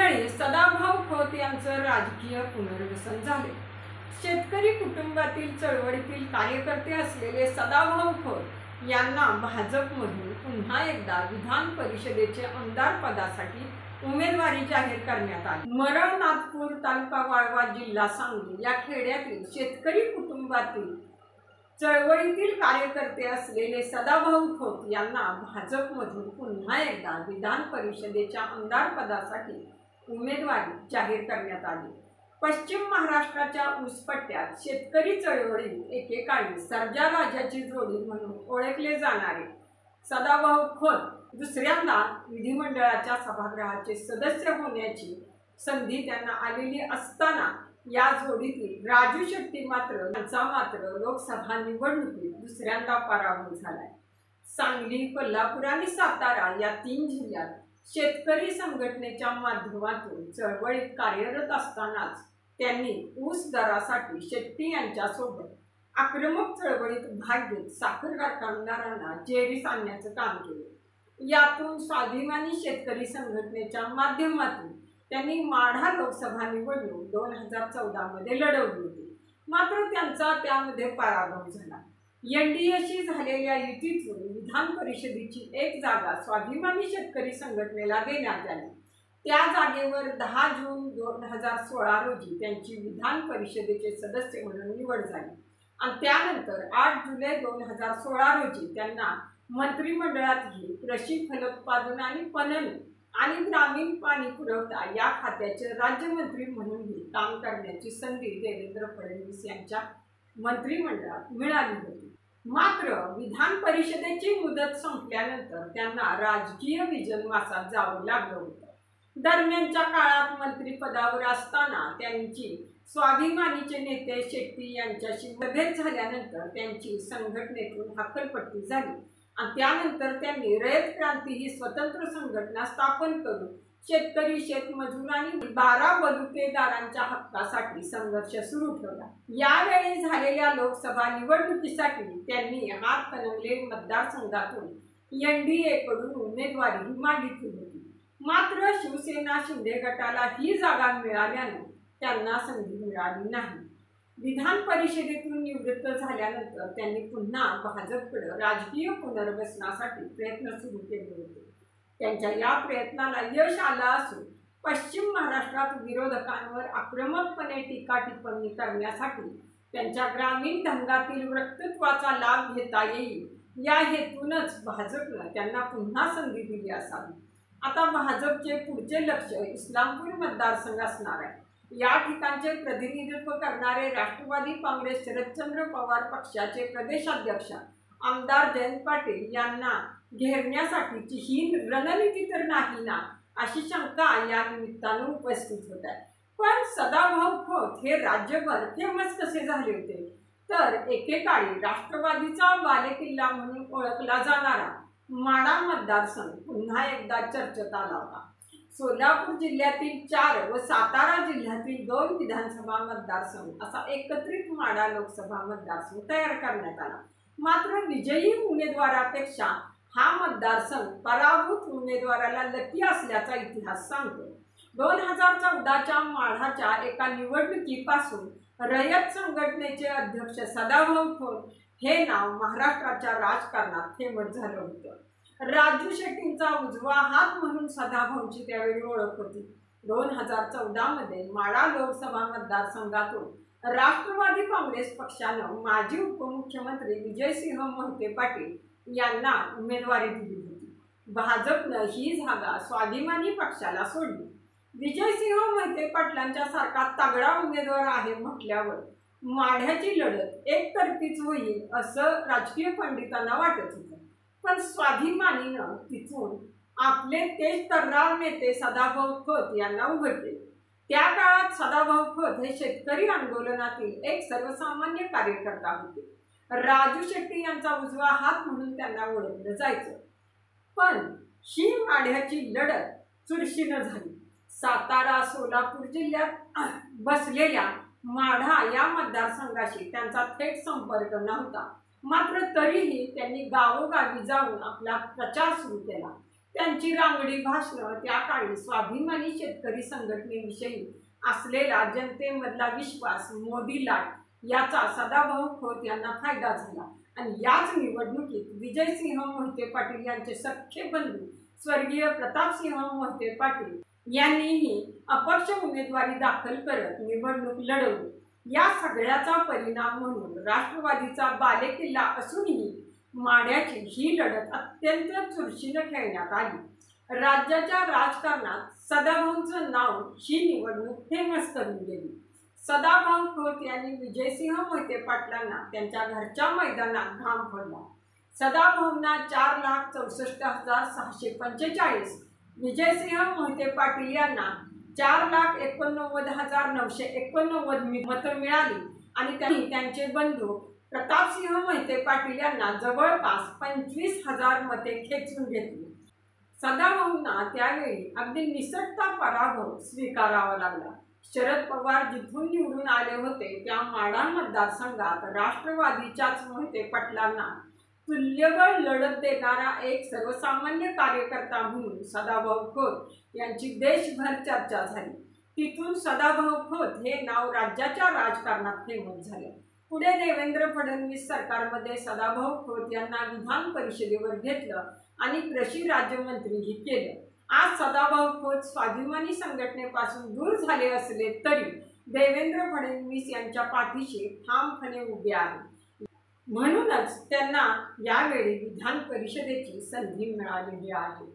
मंडळी, सदाभाऊ खोत यांचं राजकीय पुनर्वसन झाले। शेतकरी कुटुंबातील चळवळीतील कार्यकर्ते असलेले सदाभाऊ खोत यांना भाजपमधून पुन्हा एकदा विधान परिषदेचे आमदार पदासाठी उमेदवारी जाहीर करण्यात आली। मरळ, नागपूर तालुका वाळवा, जिल्हा सांगली या खेड्यातील शेतकरी कुटुंबातील चळवळीतील कार्यकर्ते असलेले सदाभाऊ खोत यांना भाजपमधून पुन्हा एकदा विधान परिषदेच्या आमदार पदासाठी उमेदवारी जाहीर करण्यात आली। पश्चिम महाराष्ट्राच्या ऊसपट्ट्यात शेतकरी चळवळीत एकेकाळी सर्जा राजाची जोडी म्हणून ओळखले जाणारे सदाभाऊ खोत दुसऱ्यांदा विधिमंडळाच्या सभागृहाचे सदस्य होण्याची संधी त्यांना आलेली असताना या जोडीतील राजू शेट्टी यांचा लोकसभा निवडणुकीत दुसऱ्यांदा पराभव झालाय। सांगली, कोल्हापूर आणि सातारा या 3 जिल्ह्यात शेतकरी संघटनेच्या माध्यमातून चळवळीत कार्यरत असतानाच त्यांनी ऊस दरासाठी शेट्टी यांच्यासोबत आक्रमक चळवळीत भाग घेत साखर कारखानदारांना जेरीस आणण्याचं काम केले। यातून स्वाभिमानी शेतकरी संघटनेच्या माध्यमातून त्यांनी माढा लोकसभा निवडणूक 2014 मध्ये लढवली होती, मात्र त्यांचा त्यामध्ये पराभव झाला। NDAशी झालेल्या युतीतून विधान परिषदेची एक जागा स्वाभिमानी शेतकरी संघटनेला देण्यात आली। त्या जागेवर 10 जून 2016 रोजी त्यांची विधान परिषदेचे सदस्य म्हणून निवड झाली आणि त्यानंतर 8 जुलै 2016 रोजी त्यांना मंत्रिमंडळात कृषी फलोत्पादन आणि पणन आणि ग्रामीण पाणी पुरवठा या खात्याचे राज्यमंत्री म्हणूनही काम करण्याची संधी देवेंद्र फडणवीस यांच्या मंत्रिमंडळात मिळाली होती। मात्र विधान परिषदेची मुदत संपल्यानंतर त्यांना राजकीय विजनवासात जावं लागलं होतं। दरम्यानच्या काळात मंत्रिपदावर असताना त्यांची स्वाभिमानीचे नेते शेट्टी यांच्याशी मतभेद झाल्यानंतर त्यांची संघटनेतून हकालपट्टी झाली आणि त्यानंतर त्यांनी रयत क्रांती ही स्वतंत्र संघटना स्थापन करून शेतकरी, शेतमजूर आणि 12 बलुतेदारांच्या हक्कासाठी संघर्ष सुरू ठेवला। यावेळी झालेल्या लोकसभा निवडणुकीसाठी त्यांनी हातकणंगले मतदारसंघातून NDA कडून उमेदवारी मागितली होती, मात्र शिवसेना शिंदे गटाला ही जागा मिळाल्याने त्यांना संधी मिळाली नाही। विधान परिषदेतून निवृत्त झाल्यानंतर त्यांनी पुन्हा भाजपकडे राजकीय पुनर्वसनासाठी प्रयत्न सुरू केले होते। त्यांच्या या प्रयत्नाला यश आलं असून पश्चिम महाराष्ट्रात विरोधकांवर आक्रमकपणे टीका टिप्पणी करण्यासाठी त्यांच्या ग्रामीण ढंगातील वक्तृत्वाचा लाभ घेता येईल या हेतूनच भाजपने त्यांना पुन्हा संधी दिली असावी। आता भाजपचे पुढचे लक्ष इस्लामपूर मतदारसंघ असणार आहे। या ठिकाणचे प्रतिनिधित्व करणारे राष्ट्रवादी काँग्रेस शरदचंद्र पवार पक्षाचे प्रदेशाध्यक्ष आमदार जयंत पाटील यांना घेरण्यासाठीची ही रणनीती तर नाही ना, अशी शंका या निमित्तानं उपस्थित होत आहे। पण सदाभाऊ खोत हे राज्यभर फेमस कसे झाले होते तर एकेकाळी राष्ट्रवादीचा बालेकिल्ला म्हणून ओळखला जाणारा माढा मतदारसंघ पुन्हा एकदा चर्चेत आला होता। सोलापूर जिल्ह्यातील 4 व सातारा जिल्ह्यातील 2 विधानसभा मतदारसंघ असा एकत्रित माढा लोकसभा मतदारसंघ तयार करण्यात आला। मात्र विजयी उमेदवारापेक्षा हा मतदारसंघ पराभूत उमेदवाराला लकी असल्याचा इतिहास सांगतो। 2014च्या माढाच्या एका निवडणुकीपासून रयत संघटनेचे अध्यक्ष सदाभाऊ खोत हे नाव महाराष्ट्राच्या राजकारणात फेमस झालं होतं। राजू शेट्टींचा उजवा हात म्हणून सदाभाऊंची त्यावेळी ओळख होती। 2014 मध्ये माढा लोकसभा मतदारसंघातून राष्ट्रवादी काँग्रेस पक्षानं माजी उपमुख्यमंत्री विजयसिंह मोहिते पाटील यांना उमेदवारी दिली होती। भाजपनं ही जागा स्वाभिमानी पक्षाला सोडली। विजयसिंह मोहिते पाटलांच्या सारखा तगडा उमेदवार आहे म्हटल्यावर माढ्याची लढत एकतर्फीच होईल असं राजकीय पंडितांना वाटत होतं। पण स्वाभिमानीनं तिथून आपले तेज तर्रार नेते सदाभाऊ खोत यांना उभे केले। त्या काळात सदाभाऊ खोत हे शेतकरी आंदोलनातील एक सर्वसामान्य कार्यकर्ता होते। राजू शेट्टी यांचा उजवा हात म्हणून त्यांना ओळखलं जायचं। पण ही माढ्याची लढत चुरशीनं झाली। सातारा, सोलापूर जिल्ह्यात बसलेल्या माढा या मतदारसंघाशी त्यांचा थेट संपर्क नव्हता, मात्र तरीही त्यांनी गावोगावी जाऊन आपला प्रचार सुरू केला। त्यांची रांगडी भाषणं त्या काळी स्वाभिमानी शेतकरी संघटनेविषयी असलेला जनतेमधला विश्वास मोदी लाट याचा सदाभाऊ खोत यांना फायदा झाला आणि याच निवडणुकीत विजयसिंह मोहिते पाटील यांचे सख्खे बंधू स्वर्गीय प्रतापसिंह मोहिते पाटील यांनीही अपक्ष उमेदवारी दाखल करत निवडणूक लढवली। या सगळ्याचा परिणाम म्हणून राष्ट्रवादीचा बालेकिल्ला असूनही माढ्याची ही लढत अत्यंत चुरशीनं खेळण्यात आली। राज्याच्या राजकारणात सदाभाऊंचं नाव ही निवडणूक फेमस करून गेली। सदाभाऊ खोत यांनी विजयसिंह मोहिते पाटलांना त्यांच्या घरच्या मैदानात घाम फोडला। सदाभाऊंना 4,64,645, विजयसिंह मोहिते पाटील यांना 4,89,989 मतं मिळाली आणि त्यांनी त्यांचे बंधू प्रतापसिंह मोहिते पाटील यांना जवळपास 25,000 मते खेचून घेतली। सदाभाऊंना त्यावेळी अगदी निसटता पराभव स्वीकारावा लागला। शरद पवार जिथून निवडून आले होते त्या माढा मतदारसंघात राष्ट्रवादीच्याच मोहिते पाटलांना तुल्यबळ लढत देणारा एक सर्वसामान्य कार्यकर्ता म्हणून सदाभाऊ खोत यांची देशभर चर्चा झाली। तिथून सदाभाऊ खोत हे नाव राज्याच्या राजकारणात फेमस झाले। पुढे देवेंद्र फडणवीस सरकारमध्ये सदाभाऊ खोत यांना विधान परिषदेवर घेतलं आणि कृषी राज्यमंत्रीही केले। आज सदाभाऊ खोत स्वाभिमानी संघटनेपासून दूर झाले असले तरी देवेंद्र फडणवीस यांच्या पाठीशी ठामपणे उभे आहेत। म्हणूनच त्यांना यावेळी विधान परिषदेची संधी मिळालेली आहे।